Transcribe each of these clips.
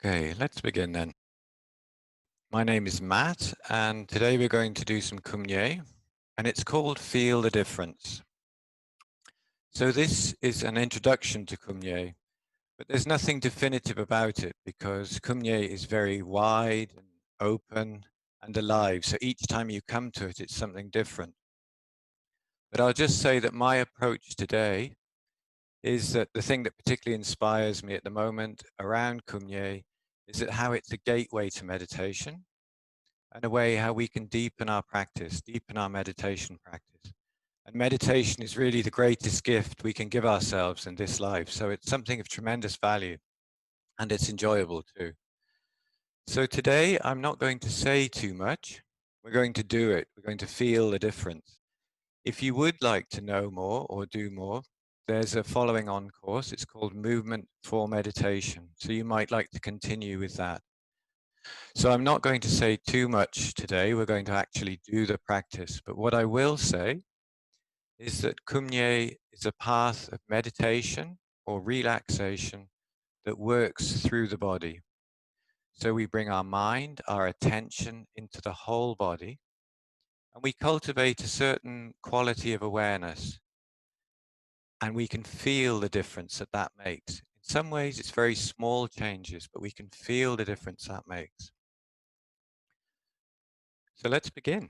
Okay, let's begin then. My name is Matt, and today we're going to do some Kum Nye, and it's called Feel the Difference. So this is an introduction to Kum Nye, but there's nothing definitive about it because Kum Nye is very wide and open and alive. So each time you come to it, it's something different. But I'll just say that my approach today is that the thing that particularly inspires me at the moment around Kum Nye is that how it's a gateway to meditation and a way how we can deepen our practice, deepen our meditation practice. And meditation is really the greatest gift we can give ourselves in this life. So it's something of tremendous value and it's enjoyable too. So today I'm not going to say too much. We're going to do it. We're going to feel the difference. If you would like to know more or do more, there's a following on course. It's called Movement for Meditation. So you might like to continue with that. So I'm not going to say too much today. We're going to actually do the practice. But what I will say is that Kum Nye is a path of meditation or relaxation that works through the body. So we bring our mind, our attention into the whole body, and we cultivate a certain quality of awareness. And we can feel the difference that that makes. In some ways, it's very small changes, but we can feel the difference that makes. So let's begin.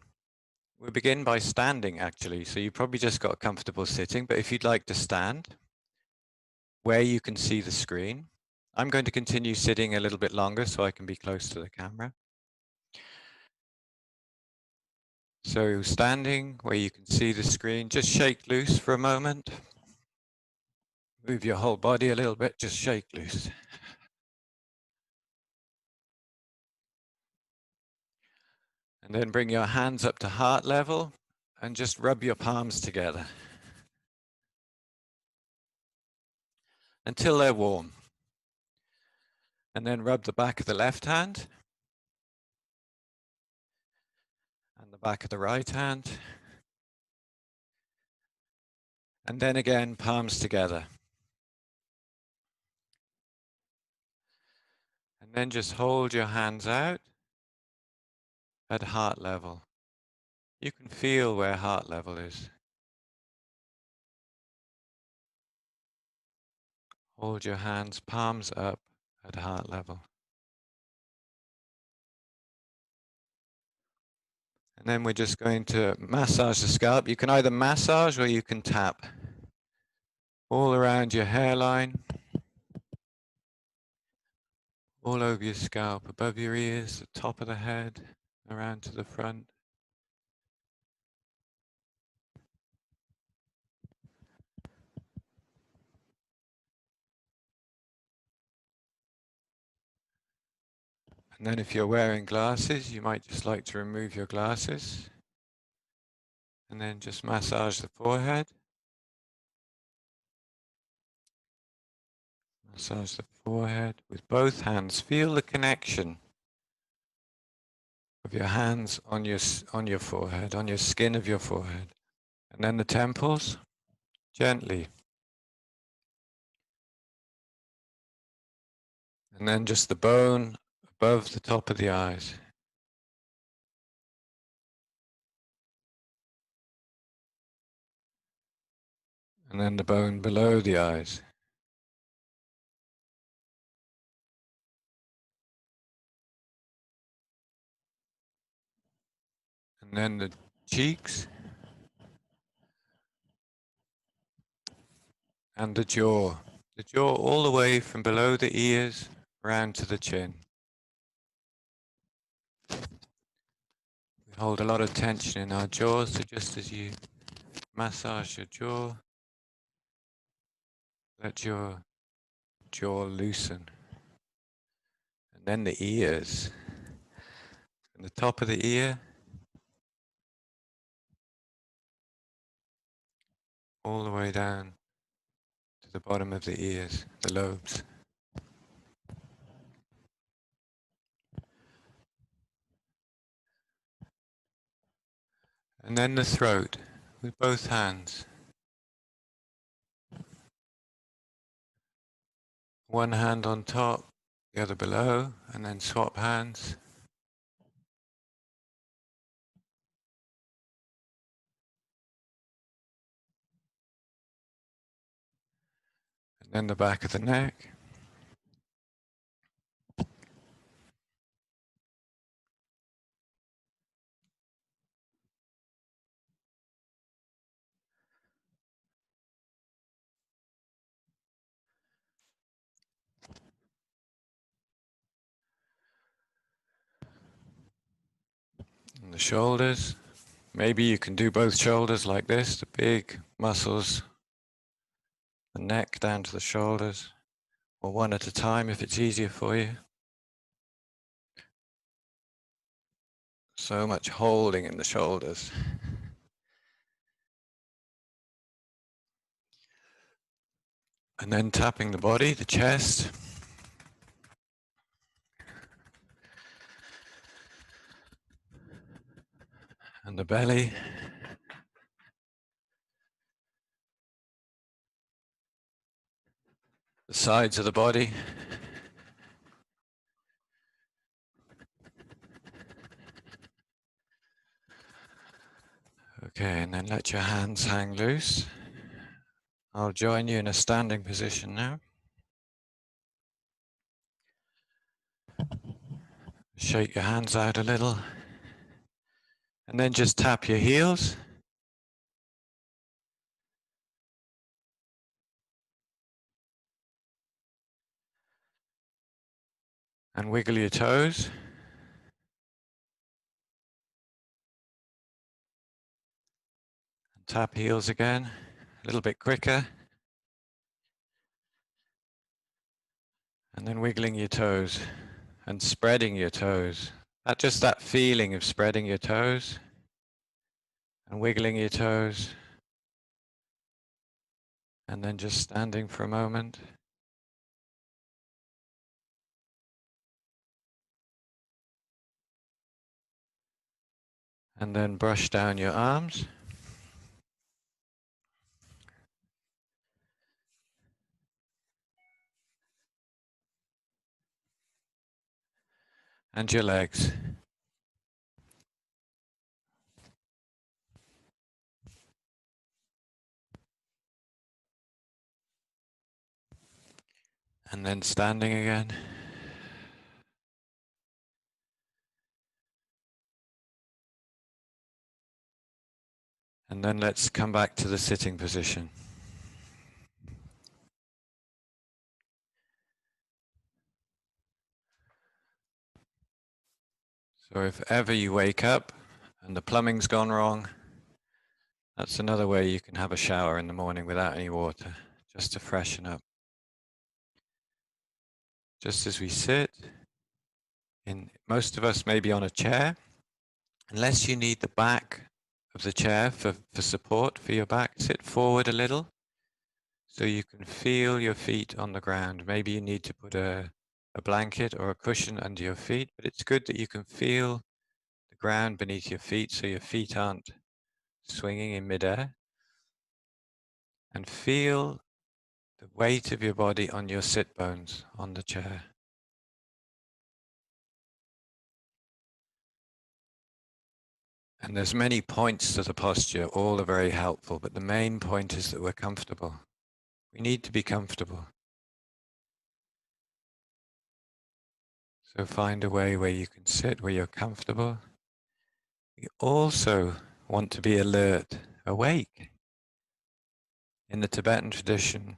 We'll begin by standing, actually. So you probably just got comfortable sitting, but if you'd like to stand, where you can see the screen. I'm going to continue sitting a little bit longer so I can be close to the camera. So standing where you can see the screen, just shake loose for a moment. Move your whole body a little bit, just shake loose. And then bring your hands up to heart level and just rub your palms together until they're warm. And then rub the back of the left hand and the back of the right hand. And then again, palms together. And then just hold your hands out at heart level. You can feel where heart level is. Hold your hands, palms up at heart level. And then we're just going to massage the scalp. You can either massage or you can tap. All around your hairline. All over your scalp, above your ears, the top of the head, around to the front. And then if you're wearing glasses, you might just like to remove your glasses. And then just massage the forehead. Massage the forehead with both hands. Feel the connection of your hands on your forehead, on your skin of your forehead. And then the temples, gently. And then just the bone above the top of the eyes. And then the bone below the eyes. And then the cheeks. And the jaw. The jaw all the way from below the ears round to the chin. We hold a lot of tension in our jaws, so just as you massage your jaw, let your jaw loosen. And then the ears. From the top of the ear, all the way down to the bottom of the ears, the lobes. And then the throat with both hands. One hand on top, the other below, and then swap hands. And then the back of the neck. And the shoulders. Maybe you can do both shoulders like this, the big muscles, the neck down to the shoulders, or one at a time if it's easier for you. So much holding in the shoulders. And then tapping the body, the chest. And the belly. The sides of the body. Okay, and then let your hands hang loose. I'll join you in a standing position now. Shake your hands out a little. And then just tap your heels. And wiggle your toes. And tap heels again, a little bit quicker. And then wiggling your toes and spreading your toes. Just that feeling of spreading your toes and wiggling your toes. And then just standing for a moment. And then brush down your arms. And your legs. And then standing again. And then let's come back to the sitting position. So if ever you wake up and the plumbing's gone wrong, that's another way you can have a shower in the morning without any water, just to freshen up. Just as we sit, most of us may be on a chair, unless you need the back of the chair for support for your back, sit forward a little so you can feel your feet on the ground. Maybe you need to put a blanket or a cushion under your feet, but it's good that you can feel the ground beneath your feet so your feet aren't swinging in midair. And feel the weight of your body on your sit bones on the chair. And there's many points to the posture, all are very helpful, but the main point is that we're comfortable. We need to be comfortable. So find a way where you can sit, where you're comfortable. You also want to be alert, awake. In the Tibetan tradition,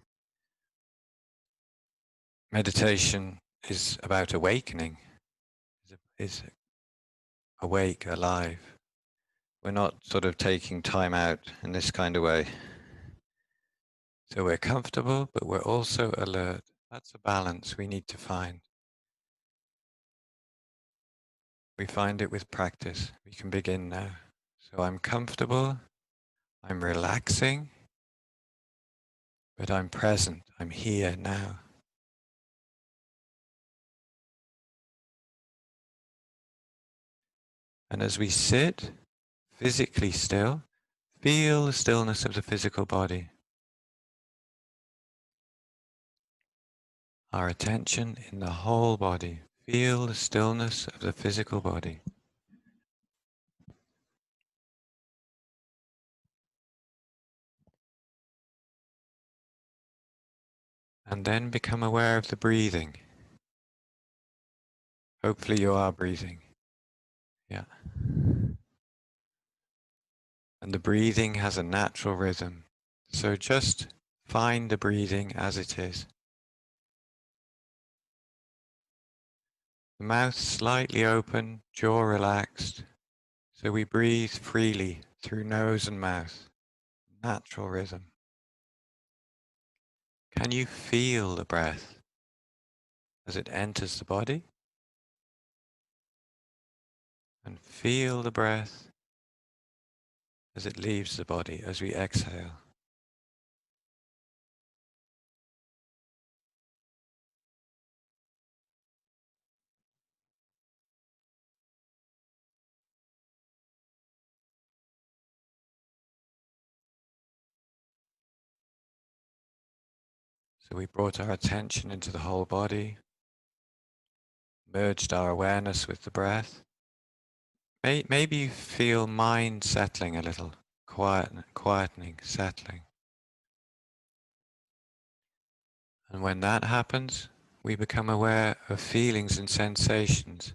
meditation is about awakening, is awake, alive. We're not sort of taking time out in this kind of way. So we're comfortable, but we're also alert. That's a balance we need to find. We find it with practice. We can begin now. So I'm comfortable, I'm relaxing, but I'm present. I'm here now. And as we sit physically still, feel the stillness of the physical body. our attention in the whole body. Feel the stillness of the physical body. And then become aware of the breathing. Hopefully you are breathing. Yeah. And the breathing has a natural rhythm. So just find the breathing as it is. The mouth slightly open, jaw relaxed. So we breathe freely through nose and mouth. Natural rhythm. Can you feel the breath as it enters the body? And feel the breath as it leaves the body, as we exhale. So we brought our attention into the whole body, merged our awareness with the breath. Maybe you feel mind settling a little, quietening, settling. And when that happens, we become aware of feelings and sensations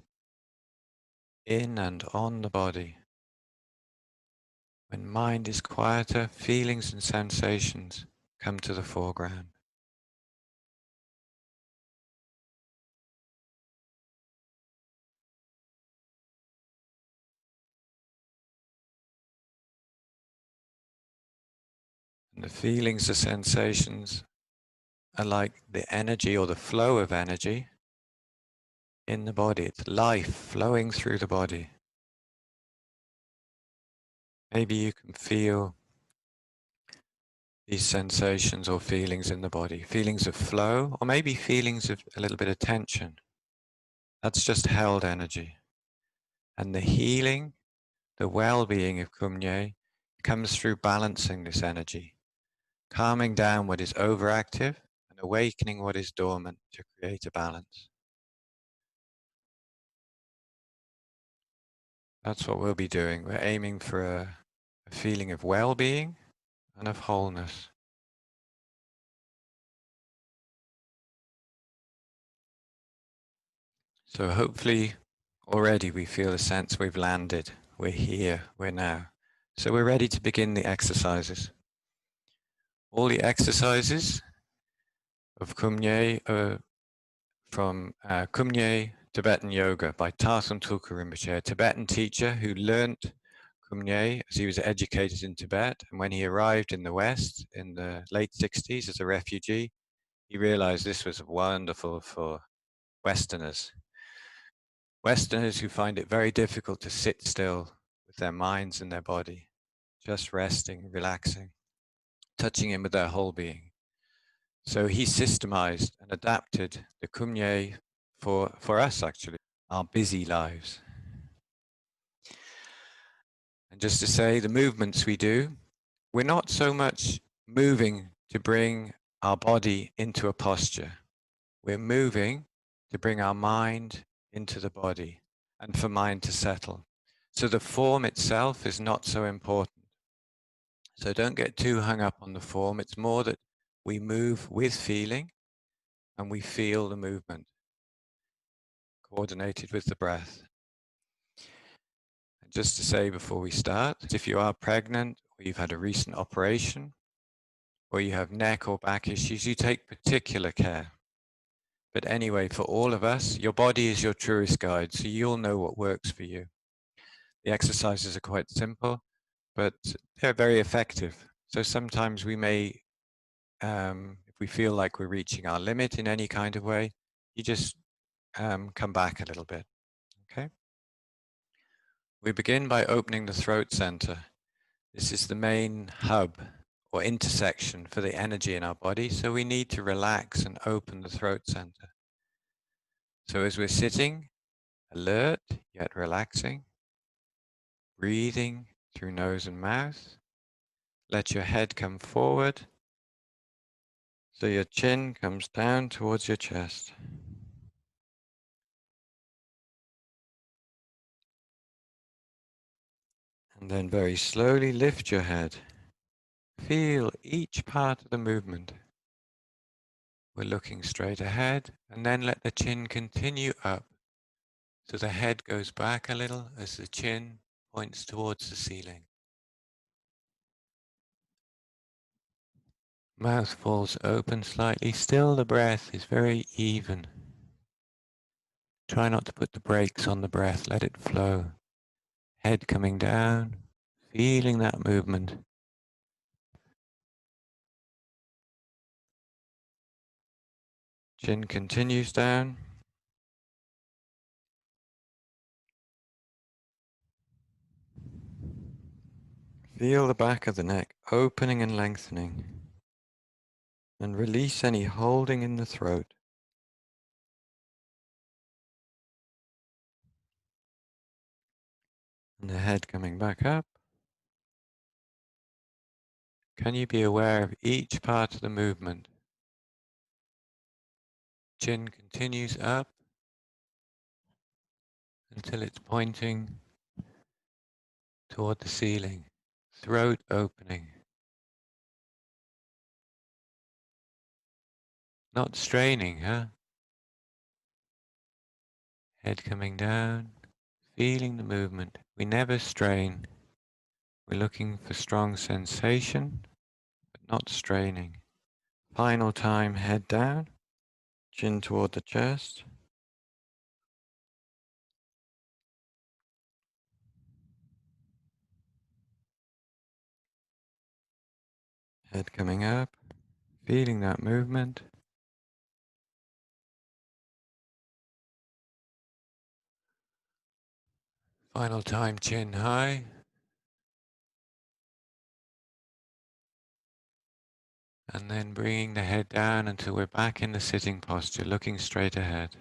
in and on the body. When mind is quieter, feelings and sensations come to the foreground. And the feelings, the sensations are like the energy or the flow of energy in the body. It's life flowing through the body. Maybe you can feel these sensations or feelings in the body, feelings of flow, or maybe feelings of a little bit of tension. That's just held energy. And the healing, the well-being of Kum Nye comes through balancing this energy, calming down what is overactive and awakening what is dormant to create a balance. That's what we'll be doing. We're aiming for a feeling of well-being and of wholeness. So hopefully already we feel a sense we've landed. We're here, we're now. So we're ready to begin the exercises. All the exercises of Kum Nye are from Kum Nye Tibetan Yoga by Tarthang Tulku Rinpoche, a Tibetan teacher who learnt Kum Nye as he was educated in Tibet. And when he arrived in the West in the late 60s as a refugee, he realized this was wonderful for Westerners. Westerners who find it very difficult to sit still with their minds and their body, just resting, relaxing, touching in with their whole being. So he systemized and adapted the Kum Nye for us, actually, our busy lives. And just to say, the movements we do, we're not so much moving to bring our body into a posture. We're moving to bring our mind into the body and for mind to settle. So the form itself is not so important. So don't get too hung up on the form. It's more that we move with feeling and we feel the movement, coordinated with the breath. And just to say before we start, if you are pregnant or you've had a recent operation or you have neck or back issues, you take particular care. But anyway, for all of us, your body is your truest guide, so you'll know what works for you. The exercises are quite simple, but they're very effective. So sometimes we may, if we feel like we're reaching our limit in any kind of way, you just come back a little bit, okay? We begin by opening the throat center. This is the main hub or intersection for the energy in our body, so we need to relax and open the throat center. So as we're sitting, alert yet relaxing, breathing through nose and mouth, let your head come forward, So your chin comes down towards your chest. And then very slowly lift your head. Feel each part of the movement. We're looking straight ahead, and then let the chin continue up. So the head goes back a little as the chin points towards the ceiling. Mouth falls open slightly. Still the breath is very even. Try not to put the brakes on the breath. Let it flow. Head coming down, feeling that movement. Chin continues down. Feel the back of the neck opening and lengthening. And release any holding in the throat. And the head coming back up. Can you be aware of each part of the movement? Chin continues up until it's pointing toward the ceiling. Throat opening. Not straining, huh? Head coming down, feeling the movement. We never strain. We're looking for strong sensation, but not straining. Final time, head down, chin toward the chest. Head coming up, feeling that movement. Final time, chin high. And then bringing the head down until we're back in the sitting posture, looking straight ahead.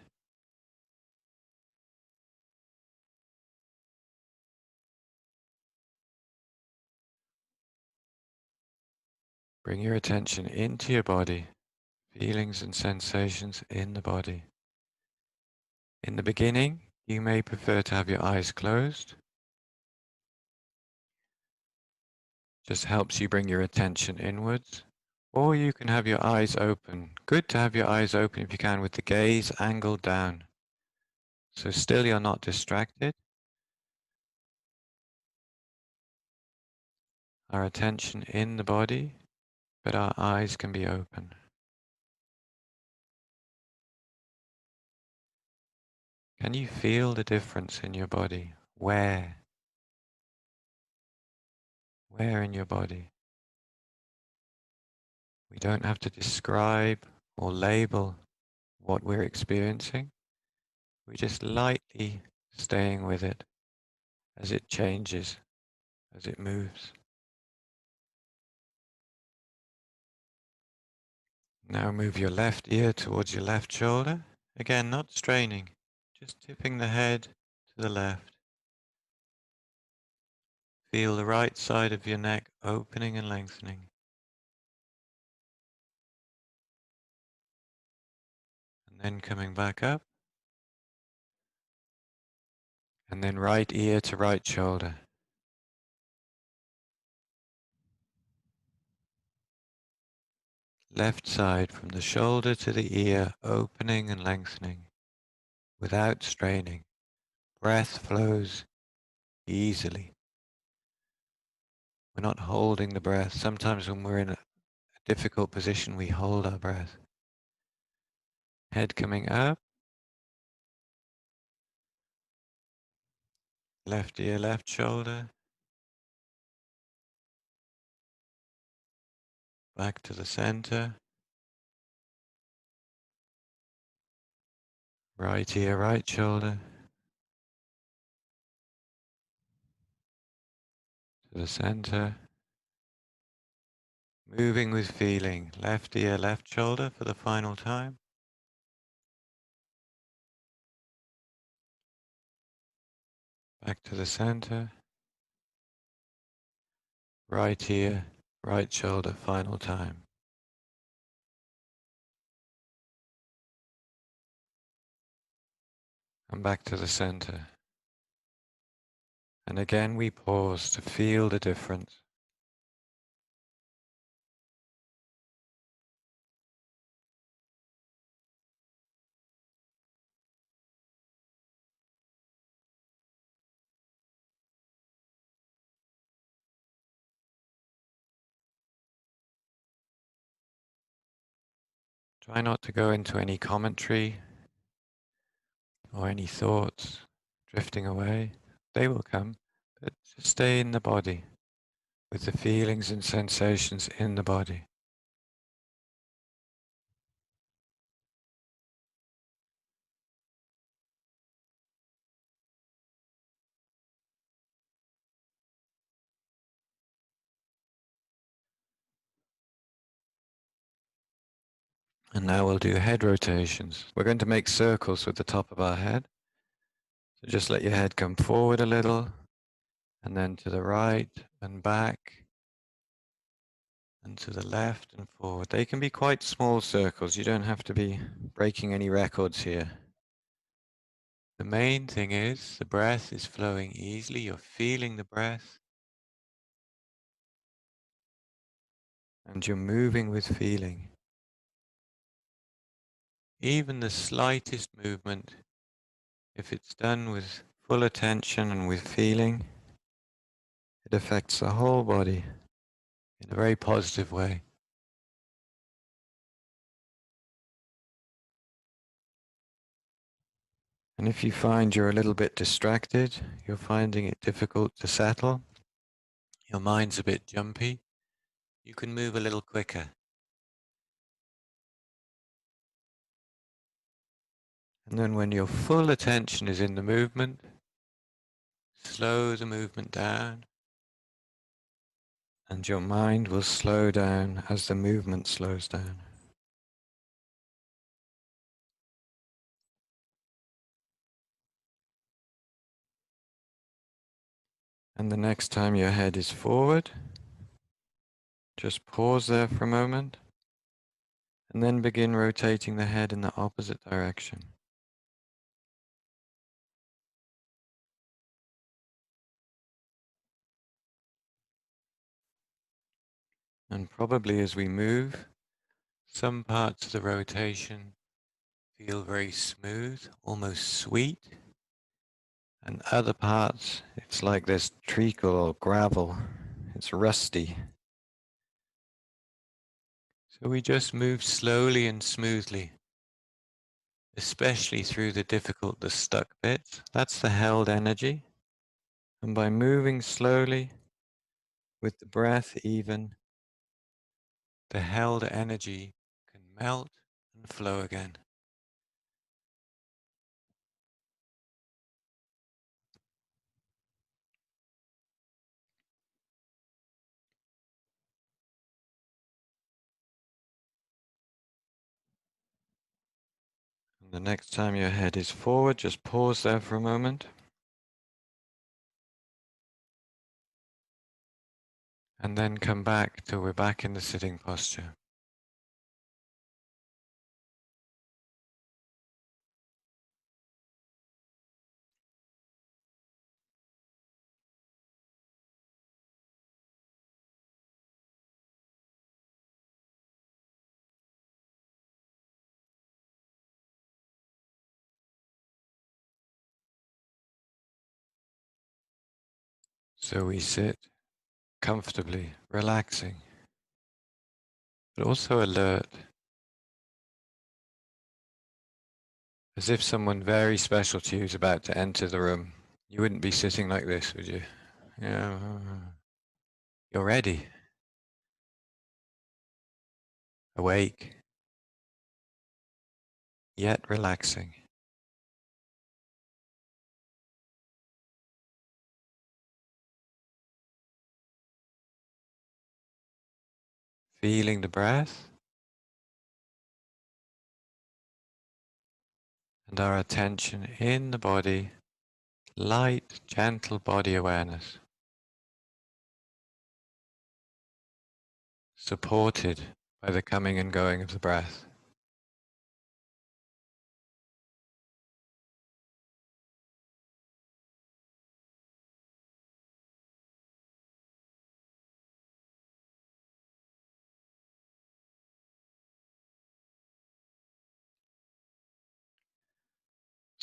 Bring your attention into your body, feelings and sensations in the body. In the beginning, you may prefer to have your eyes closed. Just helps you bring your attention inwards. Or you can have your eyes open. Good to have your eyes open if you can, with the gaze angled down. So still you're not distracted. Our attention in the body, but our eyes can be open. Can you feel the difference in your body? Where? Where in your body? We don't have to describe or label what we're experiencing. We're just lightly staying with it as it changes, as it moves. Now move your left ear towards your left shoulder. Again, not straining, just tipping the head to the left. Feel the right side of your neck opening and lengthening. And then coming back up. And then right ear to right shoulder. Left side from the shoulder to the ear, opening and lengthening without straining. Breath flows easily. We're not holding the breath. Sometimes when we're in a difficult position, we hold our breath. Head coming up. Left ear, left shoulder. Back to the center. Right ear, right shoulder. To the center. Moving with feeling. Left ear, left shoulder for the final time. Back to the center. Right ear, right shoulder, final time. Come back to the center. And again we pause to feel the difference. Try not to go into any commentary or any thoughts drifting away. They will come, but just stay in the body with the feelings and sensations in the body. And now we'll do head rotations. We're going to make circles with the top of our head. So just let your head come forward a little, and then to the right and back, and to the left and forward. They can be quite small circles. You don't have to be breaking any records here. The main thing is the breath is flowing easily. You're feeling the breath, and you're moving with feeling. Even the slightest movement, if it's done with full attention and with feeling, it affects the whole body in a very positive way. And if you find you're a little bit distracted, you're finding it difficult to settle, your mind's a bit jumpy, you can move a little quicker. And then when your full attention is in the movement, slow the movement down, and your mind will slow down as the movement slows down. And the next time your head is forward, just pause there for a moment, and then begin rotating the head in the opposite direction. And probably as we move, some parts of the rotation feel very smooth, almost sweet, and other parts, it's like there's treacle or gravel. It's rusty. So we just move slowly and smoothly, especially through the difficult, the stuck bits. That's the held energy. And by moving slowly, with the breath even, the held energy can melt and flow again. And the next time your head is forward, just pause there for a moment. And then come back till we're back in the sitting posture. So we sit comfortably, relaxing, but also alert, as if someone very special to you is about to enter the room. You wouldn't be sitting like this, would you? Yeah, you're ready, awake, yet relaxing. Feeling the breath and our attention in the body, light, gentle body awareness, supported by the coming and going of the breath.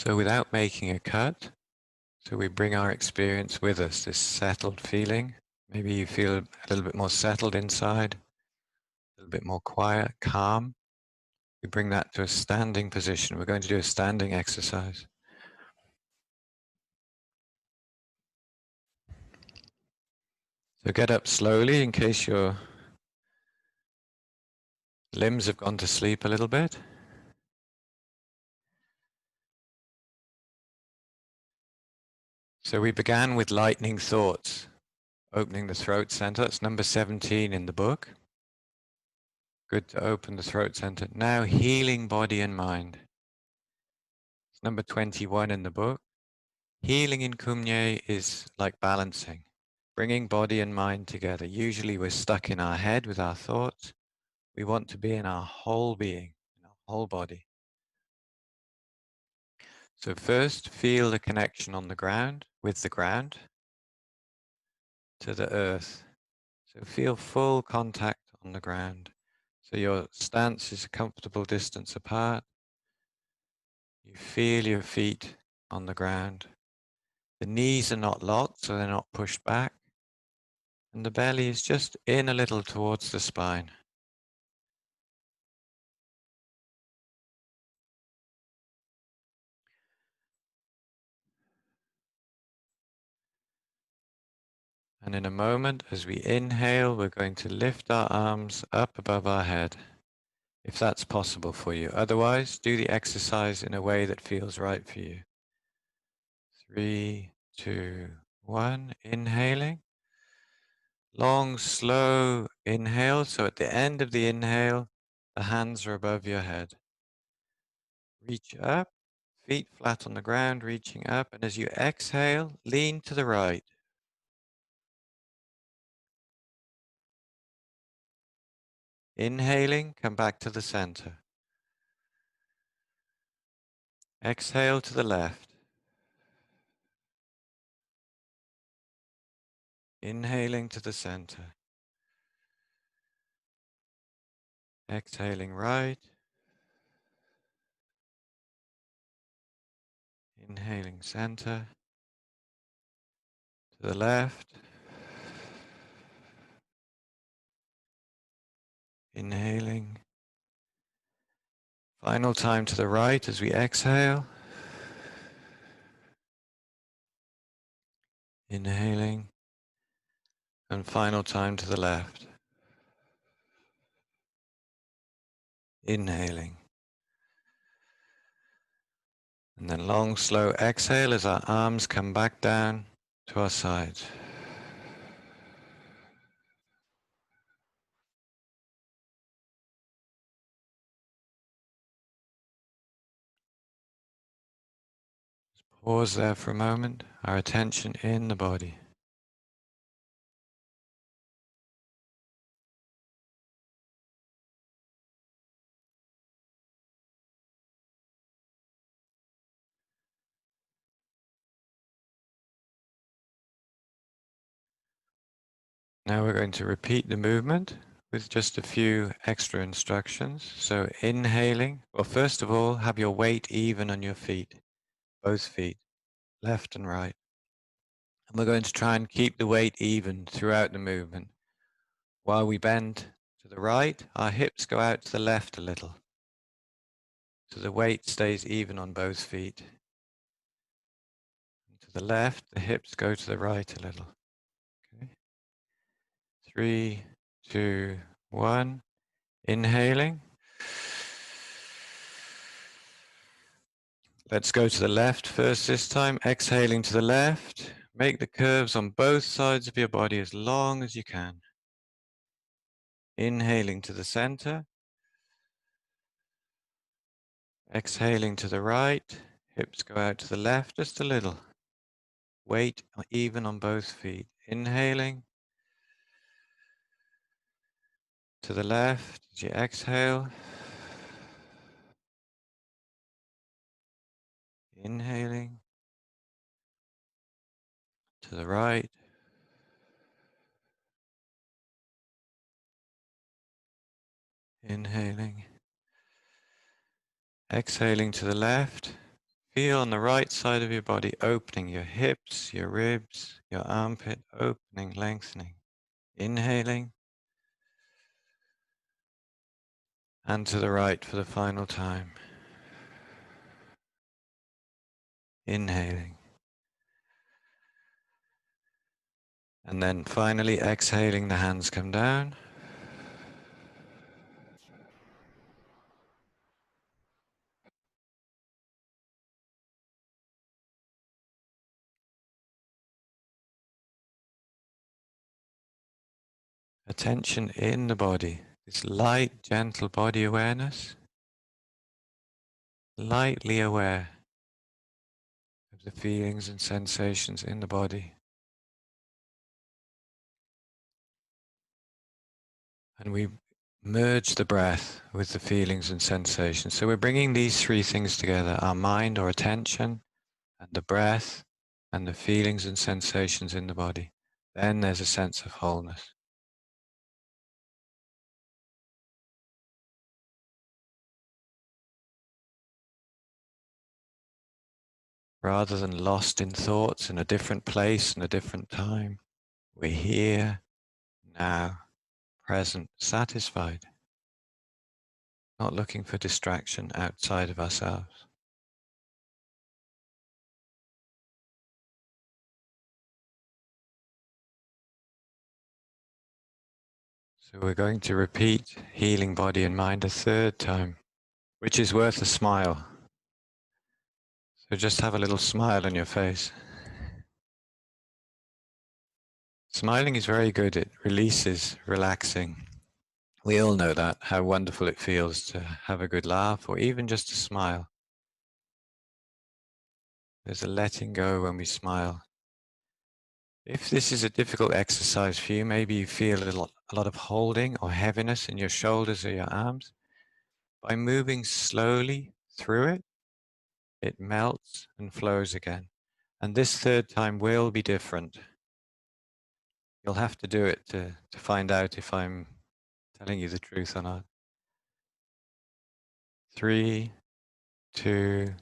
So without making a cut, so we bring our experience with us, this settled feeling. Maybe you feel a little bit more settled inside, a little bit more quiet, calm. We bring that to a standing position. We're going to do a standing exercise. So get up slowly in case your limbs have gone to sleep a little bit. So we began with lightening thoughts, opening the throat center. That's number 17 in the book. Good to open the throat center. Now healing body and mind. It's number 21 in the book. Healing in Kum Nye is like balancing, bringing body and mind together. Usually we're stuck in our head with our thoughts. We want to be in our whole being, in our whole body. So first, feel the connection on the ground, with the ground, to the earth. So feel full contact on the ground. So your stance is a comfortable distance apart. You feel your feet on the ground. The knees are not locked, so they're not pushed back. And the belly is just in a little towards the spine. And in a moment, as we inhale, we're going to lift our arms up above our head, if that's possible for you. Otherwise, do the exercise in a way that feels right for you. 3, 2, 1. Inhaling. Long, slow inhale. So at the end of the inhale, the hands are above your head. Reach up, feet flat on the ground, reaching up. And as you exhale, lean to the right. Inhaling, come back to the center. Exhale to the left. Inhaling to the center. Exhaling right. Inhaling center. To the left. Inhaling. Final time to the right as we exhale. Inhaling. And final time to the left. Inhaling. And then long, slow exhale as our arms come back down to our sides. Pause there for a moment, our attention in the body. Now we're going to repeat the movement with just a few extra instructions. So inhaling, well, first of all, have your weight even on your feet, both feet, left and right. And we're going to try and keep the weight even throughout the movement. While we bend to the right, our hips go out to the left a little. So the weight stays even on both feet. And to the left, the hips go to the right a little. Okay. 3, 2, 1. Inhaling. Let's go to the left first this time. Exhaling to the left. Make the curves on both sides of your body as long as you can. Inhaling to the center. Exhaling to the right. Hips go out to the left just a little. Weight even on both feet. Inhaling to the left as you exhale. Inhaling to the right. Inhaling. Exhaling to the left. Feel on the right side of your body, opening your hips, your ribs, your armpit, opening, lengthening. Inhaling. And to the right for the final time. Inhaling. And then finally exhaling, the hands come down. Attention in the body, this light, gentle body awareness, lightly aware of the feelings and sensations in the body. And we merge the breath with the feelings and sensations. So we're bringing these three things together, our mind or attention, and the breath, and the feelings and sensations in the body. Then there's a sense of wholeness. Rather than lost in thoughts in a different place and a different time, we're here, now, present, satisfied, not looking for distraction outside of ourselves. So we're going to repeat healing body and mind a third time, which is worth a smile. So just have a little smile on your face. Smiling is very good. It releases, relaxing. We all know that, how wonderful it feels to have a good laugh or even just a smile. There's a letting go when we smile. If this is a difficult exercise for you, maybe you feel a lot of holding or heaviness in your shoulders or your arms. By moving slowly through it, it melts and flows again. And this third time will be different. You'll have to do it to find out if I'm telling you the truth or not. 3, 2,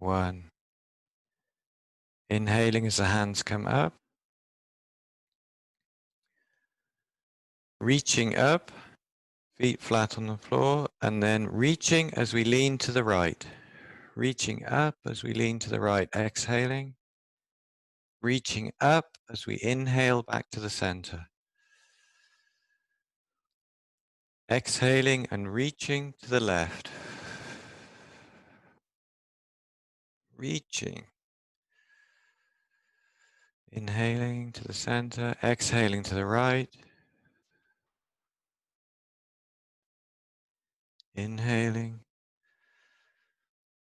1. Inhaling as the hands come up. Reaching up, feet flat on the floor, and then reaching as we lean to the right. Reaching up as we lean to the right, exhaling. Reaching up as we inhale back to the center. Exhaling and reaching to the left. Reaching. Inhaling to the center, exhaling to the right. Inhaling.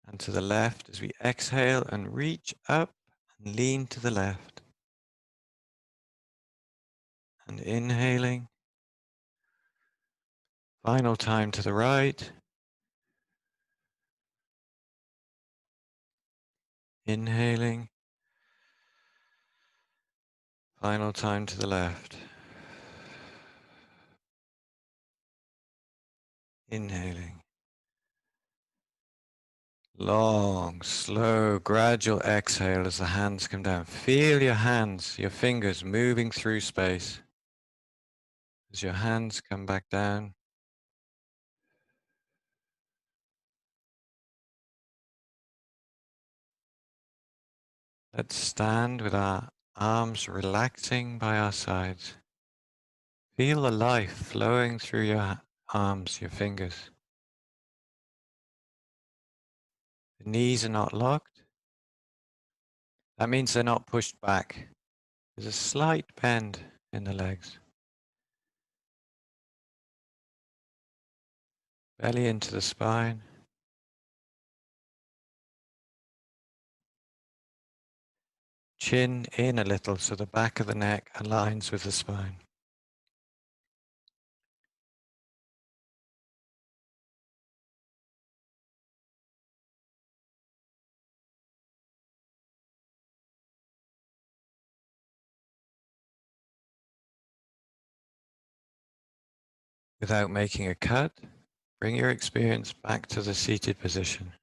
And to the left as we exhale and reach up and lean to the left. And inhaling. Final time to the right. Inhaling. Final time to the left. Inhaling. Long, slow, gradual exhale as the hands come down. Feel your hands, your fingers moving through space. As your hands come back down. Let's stand with our arms relaxing by our sides. Feel the life flowing through your arms, your fingers. The knees are not locked. That means they're not pushed back. There's a slight bend in the legs. Belly into the spine. Chin in a little so the back of the neck aligns with the spine. Without making a cut, bring your experience back to the seated position.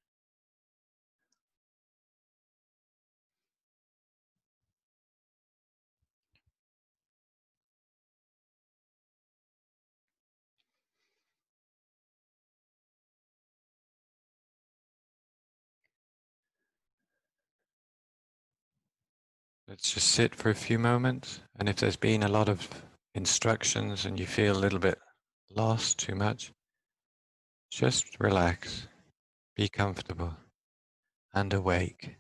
Let's just sit for a few moments. And if there's been a lot of instructions and you feel a little bit lost, too much, just relax, be comfortable and awake.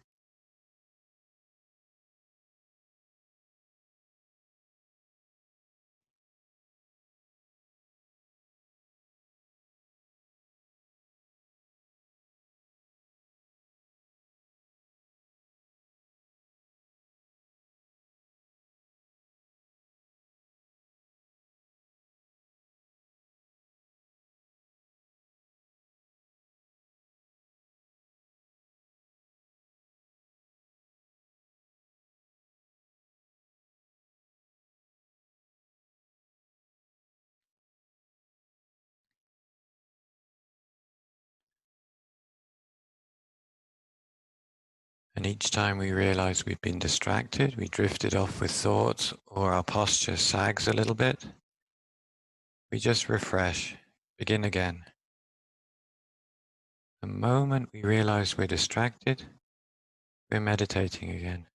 And each time we realize we've been distracted, we drifted off with thoughts, or our posture sags a little bit, we just refresh, begin again. The moment we realize we're distracted, we're meditating again.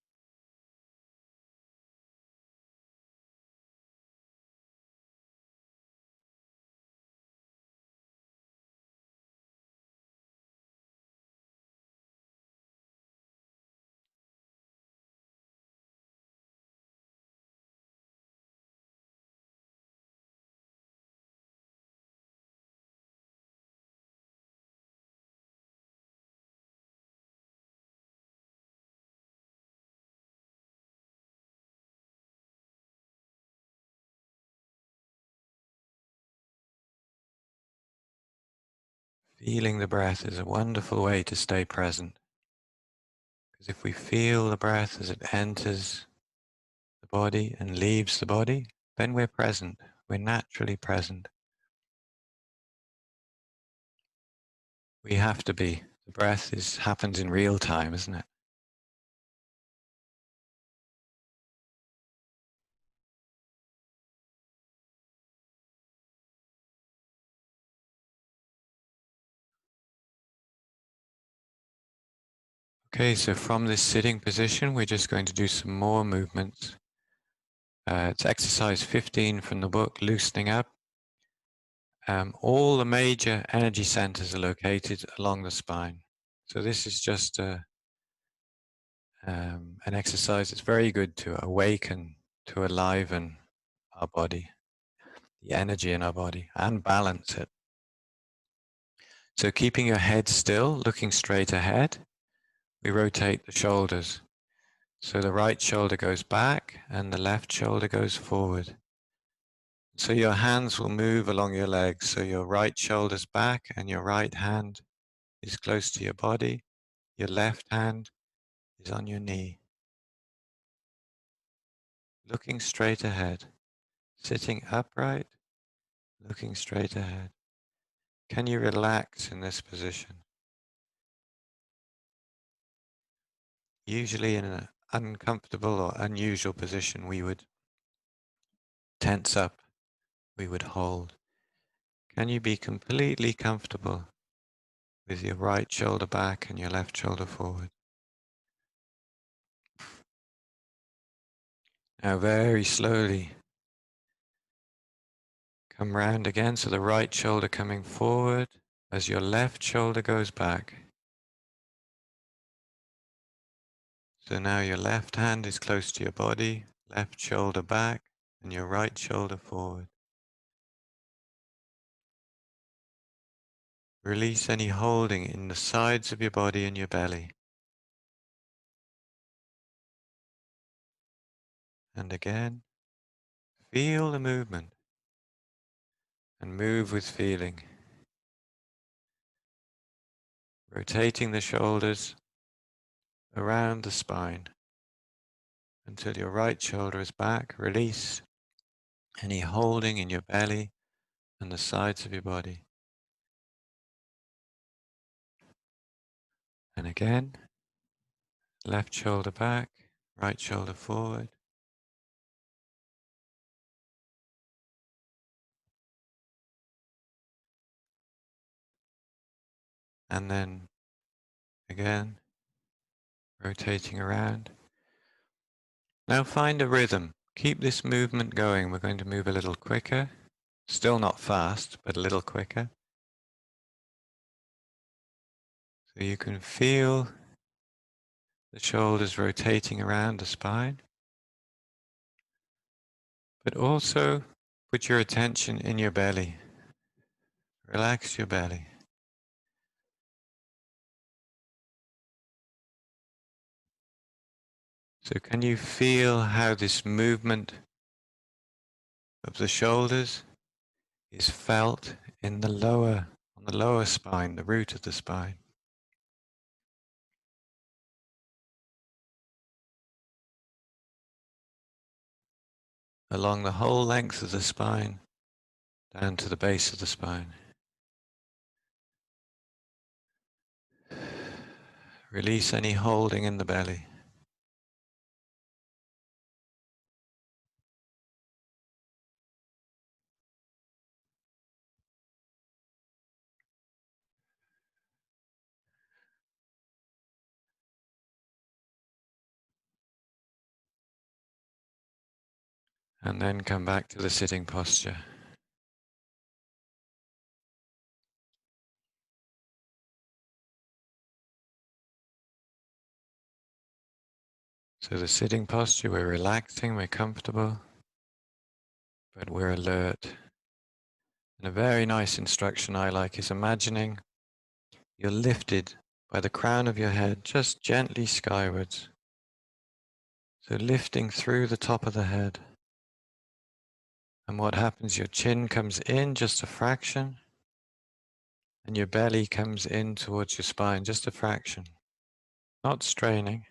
Feeling the breath is a wonderful way to stay present. Because if we feel the breath as it enters the body and leaves the body, then we're present. We're naturally present. We have to be. The breath happens in real time, isn't it? Okay, so from this sitting position, we're just going to do some more movements. It's exercise 15 from the book, Loosening Up. All the major energy centers are located along the spine. So this is just an exercise that's very good to awaken, to enliven our body, the energy in our body, and balance it. So keeping your head still, looking straight ahead, we rotate the shoulders. So the right shoulder goes back and the left shoulder goes forward. So your hands will move along your legs. So your right shoulder's back and your right hand is close to your body. Your left hand is on your knee. Looking straight ahead. Sitting upright, looking straight ahead. Can you relax in this position? Usually in an uncomfortable or unusual position, we would tense up, we would hold. Can you be completely comfortable with your right shoulder back and your left shoulder forward? Now very slowly come round again, so the right shoulder coming forward as your left shoulder goes back. So now your left hand is close to your body, left shoulder back, and your right shoulder forward. Release any holding in the sides of your body and your belly. And again, feel the movement and move with feeling. Rotating the shoulders around the spine until your right shoulder is back. Release any holding in your belly and the sides of your body. And again, left shoulder back, right shoulder forward. And then again, rotating around. Now find a rhythm. Keep this movement going. We're going to move a little quicker. Still not fast, but a little quicker. So you can feel the shoulders rotating around the spine. But also put your attention in your belly. Relax your belly. So can you feel how this movement of the shoulders is felt in the on the lower spine, the root of the spine? Along the whole length of the spine, down to the base of the spine. Release any holding in the belly. And then come back to the sitting posture. So the sitting posture, we're relaxing, we're comfortable, but we're alert. And a very nice instruction I like is imagining you're lifted by the crown of your head just gently skywards. So lifting through the top of the head. And what happens, your chin comes in just a fraction, and your belly comes in towards your spine, just a fraction. Not straining.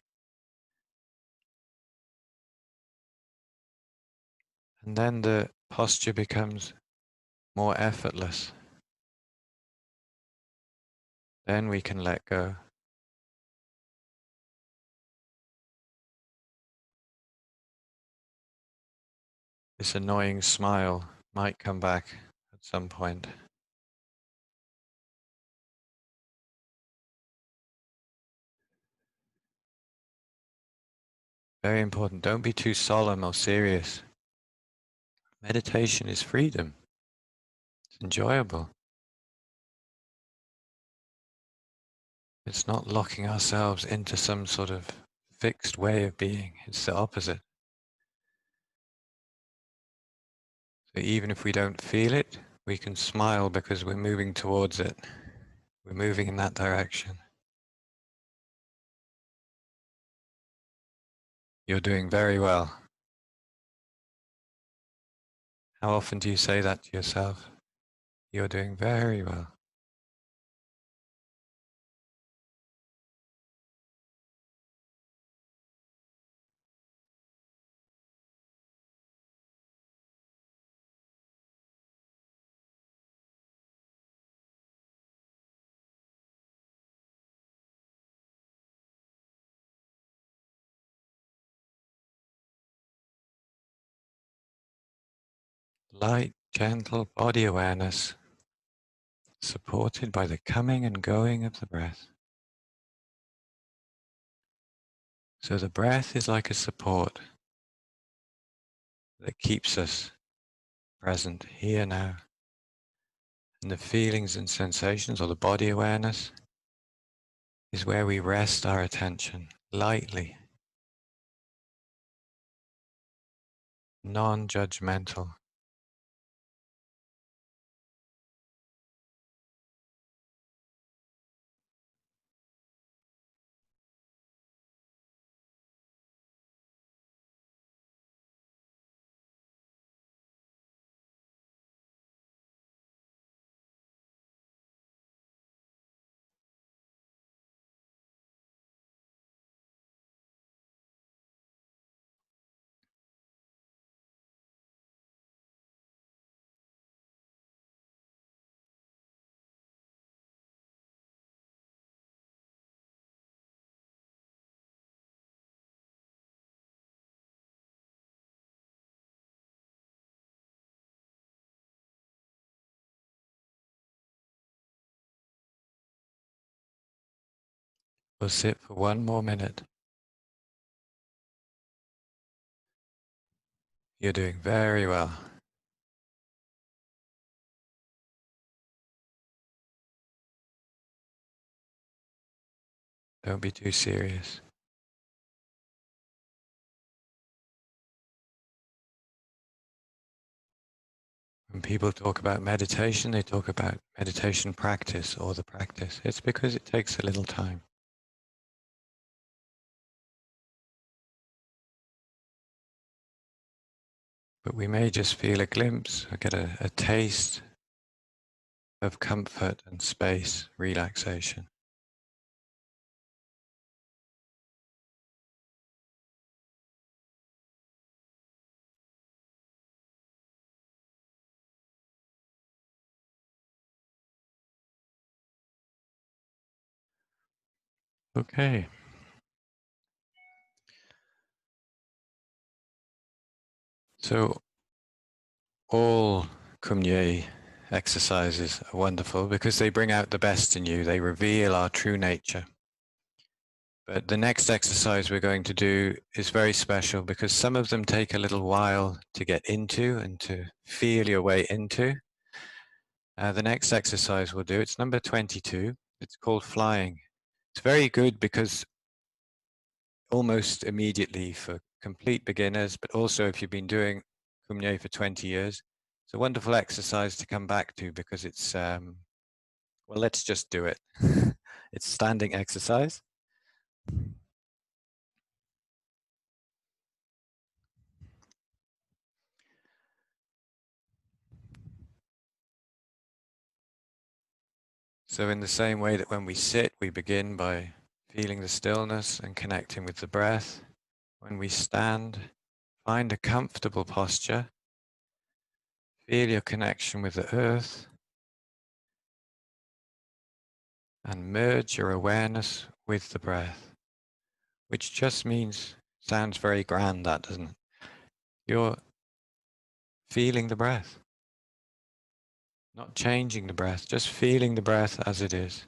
And then the posture becomes more effortless. Then we can let go. This annoying smile might come back at some point. Very important. Don't be too solemn or serious. Meditation is freedom. It's enjoyable. It's not locking ourselves into some sort of fixed way of being. It's the opposite. So even if we don't feel it, we can smile because we're moving towards it. We're moving in that direction. You're doing very well. How often do you say that to yourself? You're doing very well. Light, gentle body awareness, supported by the coming and going of the breath. So the breath is like a support that keeps us present here now. And the feelings and sensations, or the body awareness, is where we rest our attention lightly, non-judgmental. We'll sit for one more minute. You're doing very well. Don't be too serious. When people talk about meditation, they talk about meditation practice or the practice. It's because it takes a little time. But we may just feel a glimpse or get a taste of comfort and space, relaxation. Okay. So all Kum Nye exercises are wonderful because they bring out the best in you. They reveal our true nature. But the next exercise we're going to do is very special because some of them take a little while to get into and to feel your way into. The next exercise we'll do, it's number 22. It's called flying. It's very good because almost immediately for complete beginners, but also if you've been doing Kum Nye for 20 years, it's a wonderful exercise to come back to because it's, well, let's just do it. It's standing exercise. So in the same way that when we sit, we begin by feeling the stillness and connecting with the breath. When we stand, find a comfortable posture. Feel your connection with the earth and merge your awareness with the breath, which just means, sounds very grand, that doesn't it? You're feeling the breath, not changing the breath, just feeling the breath as it is.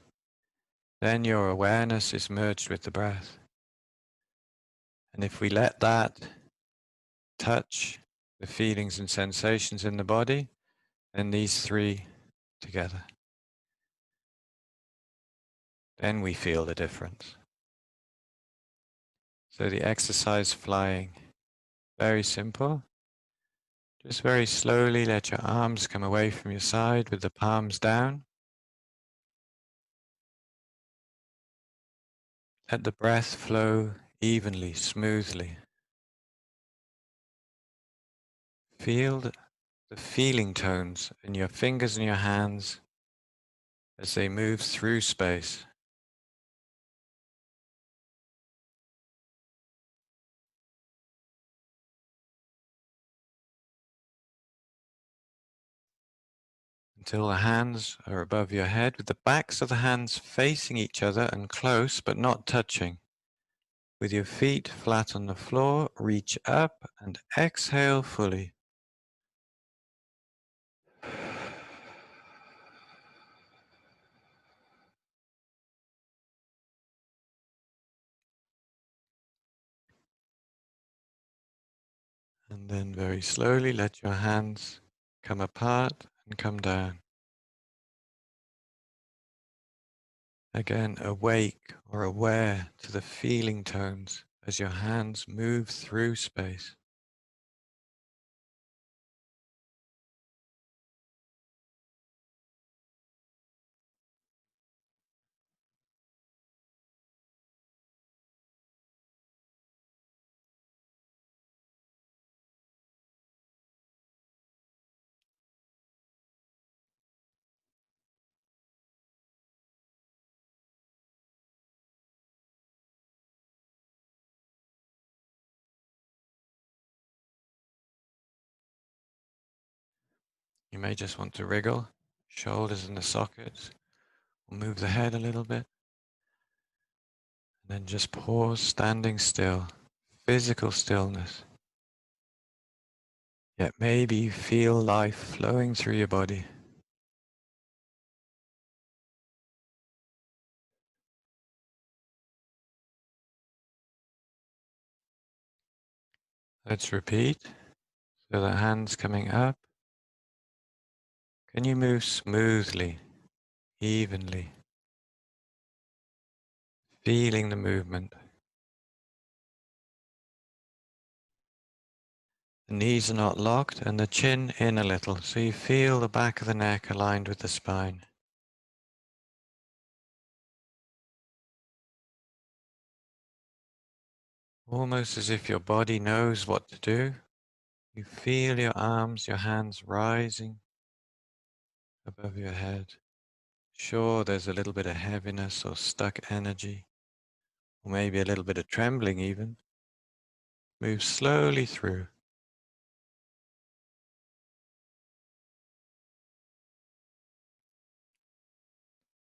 Then your awareness is merged with the breath. And if we let that touch the feelings and sensations in the body, then these three together, then we feel the difference. So the exercise flying, very simple. Just very slowly let your arms come away from your side with the palms down. Let the breath flow evenly, smoothly. Feel the feeling tones in your fingers and your hands as they move through space. Until the hands are above your head with the backs of the hands facing each other and close but not touching. With your feet flat on the floor, reach up and exhale fully. And then very slowly let your hands come apart and come down. Again, awake or aware to the feeling tones as your hands move through space. You may just want to wriggle, shoulders in the sockets, or move the head a little bit. And then just pause, standing still, physical stillness. Yet maybe you feel life flowing through your body. Let's repeat. So the hands coming up. Can you move smoothly, evenly, feeling the movement? The knees are not locked and the chin in a little, so you feel the back of the neck aligned with the spine. Almost as if your body knows what to do. You feel your arms, your hands rising above your head. Sure, there's a little bit of heaviness or stuck energy, or maybe a little bit of trembling even. Move slowly through.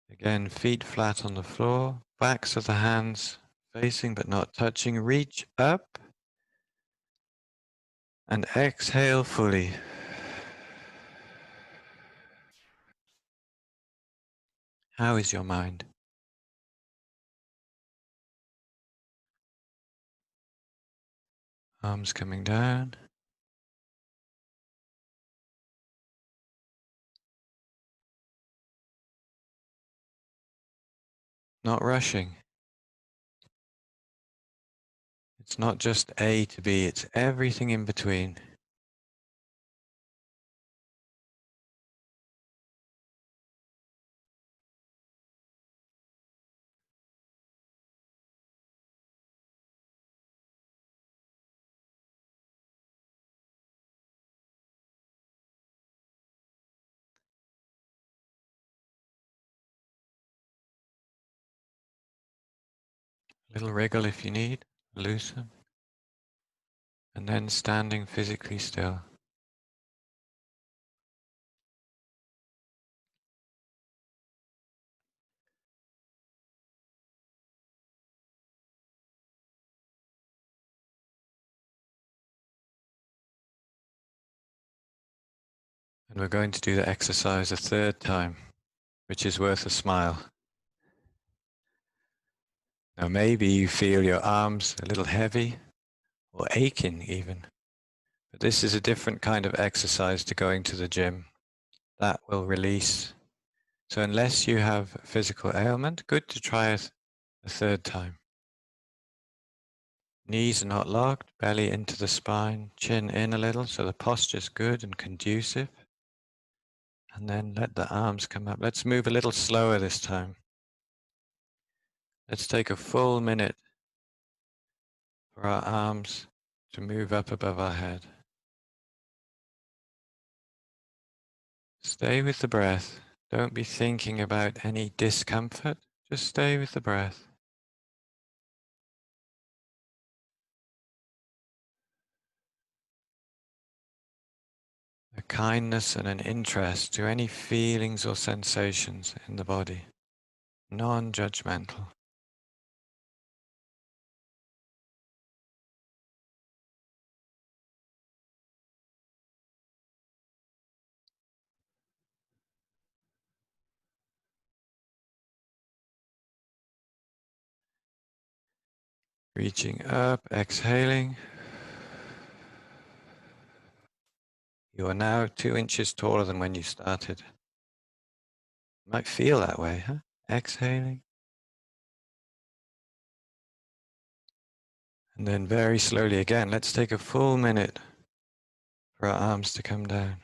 Again, feet flat on the floor, backs of the hands facing but not touching. Reach up and exhale fully. How is your mind? Arms coming down. Not rushing. It's not just A to B, it's everything in between. A little wriggle if you need, loosen. And then standing physically still. And we're going to do the exercise a third time, which is worth a smile. Now maybe you feel your arms a little heavy or aching even, but this is a different kind of exercise to going to the gym. That will release. So unless you have physical ailment, good to try it a third time. Knees are not locked, belly into the spine, chin in a little, so the posture is good and conducive. And then let the arms come up. Let's move a little slower this time. Let's take a full minute for our arms to move up above our head. Stay with the breath. Don't be thinking about any discomfort. Just stay with the breath. A kindness and an interest to any feelings or sensations in the body. Non-judgmental. Reaching up, exhaling. You are now 2 inches taller than when you started. You might feel that way, huh? Exhaling. And then very slowly again, let's take a full minute for our arms to come down.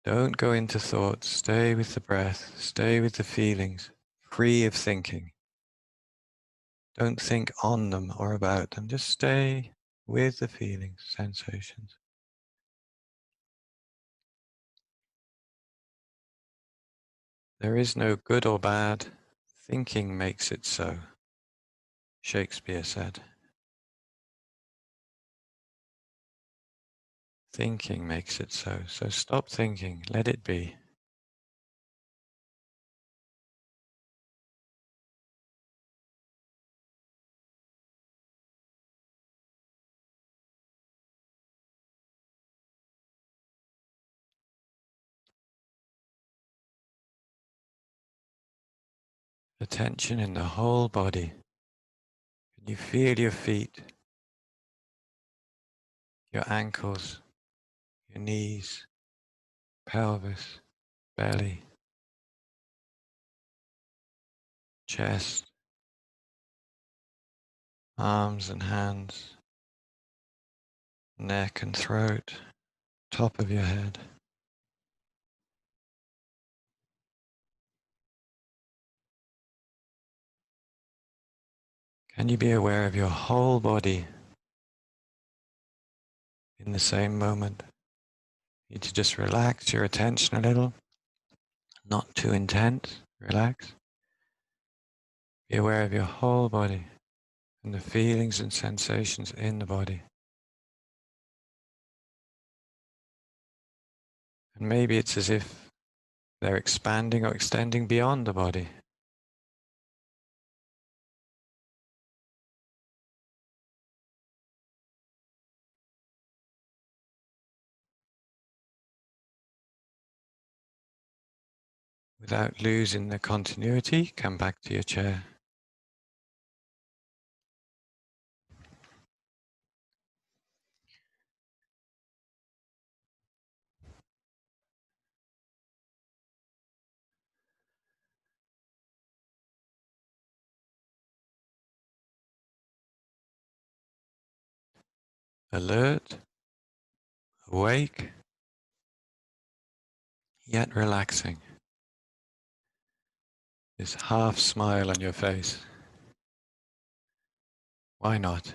Don't go into thoughts. Stay with the breath. Stay with the feelings, free of thinking. Don't think on them or about them. Just stay with the feelings, sensations. There is no good or bad. Thinking makes it so, Shakespeare said. Thinking makes it so. So stop thinking. Let it be. Attention in the whole body. Can you feel your feet, your ankles, your knees, pelvis, belly, chest, arms and hands, neck and throat, top of your head. Can you be aware of your whole body in the same moment? You need to just relax your attention a little, not too intense, relax. Be aware of your whole body and the feelings and sensations in the body. And maybe it's as if they're expanding or extending beyond the body. Without losing the continuity, come back to your chair. Alert, awake, yet relaxing. This half smile on your face. Why not?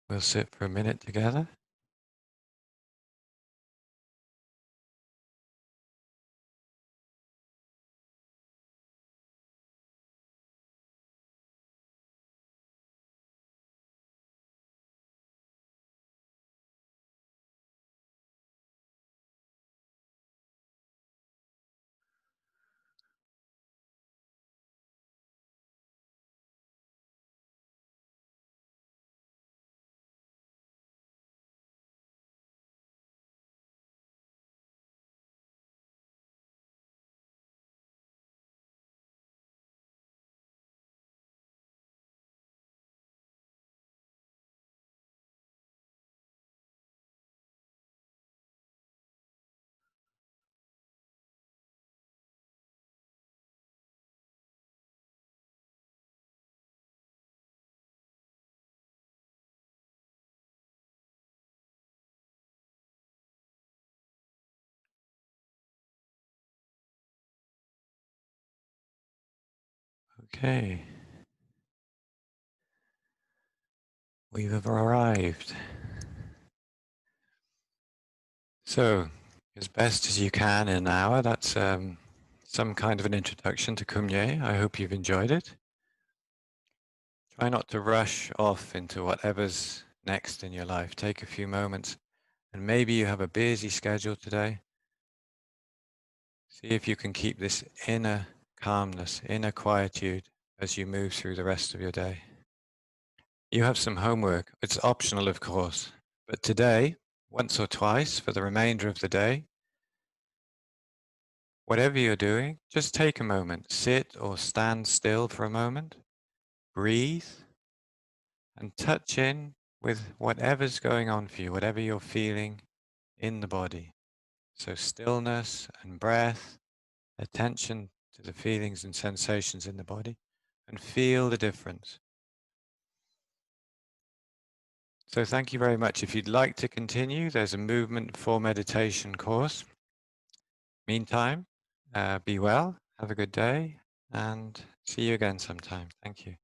We'll sit for a minute together. Okay. We've arrived. So, as best as you can in an hour, that's some kind of an introduction to Kum Nye. I hope you've enjoyed it. Try not to rush off into whatever's next in your life. Take a few moments, and maybe you have a busy schedule today. See if you can keep this inner calmness, inner quietude as you move through the rest of your day. You have some homework. It's optional, of course, but today, once or twice for the remainder of the day, whatever you're doing, just take a moment, sit or stand still for a moment, breathe, and touch in with whatever's going on for you, whatever you're feeling in the body. So stillness and breath, attention to the feelings and sensations in the body, and feel the difference. So thank you very much. If you'd like to continue, there's a movement for meditation course. Meantime, be well, have a good day, and see you again sometime. Thank you.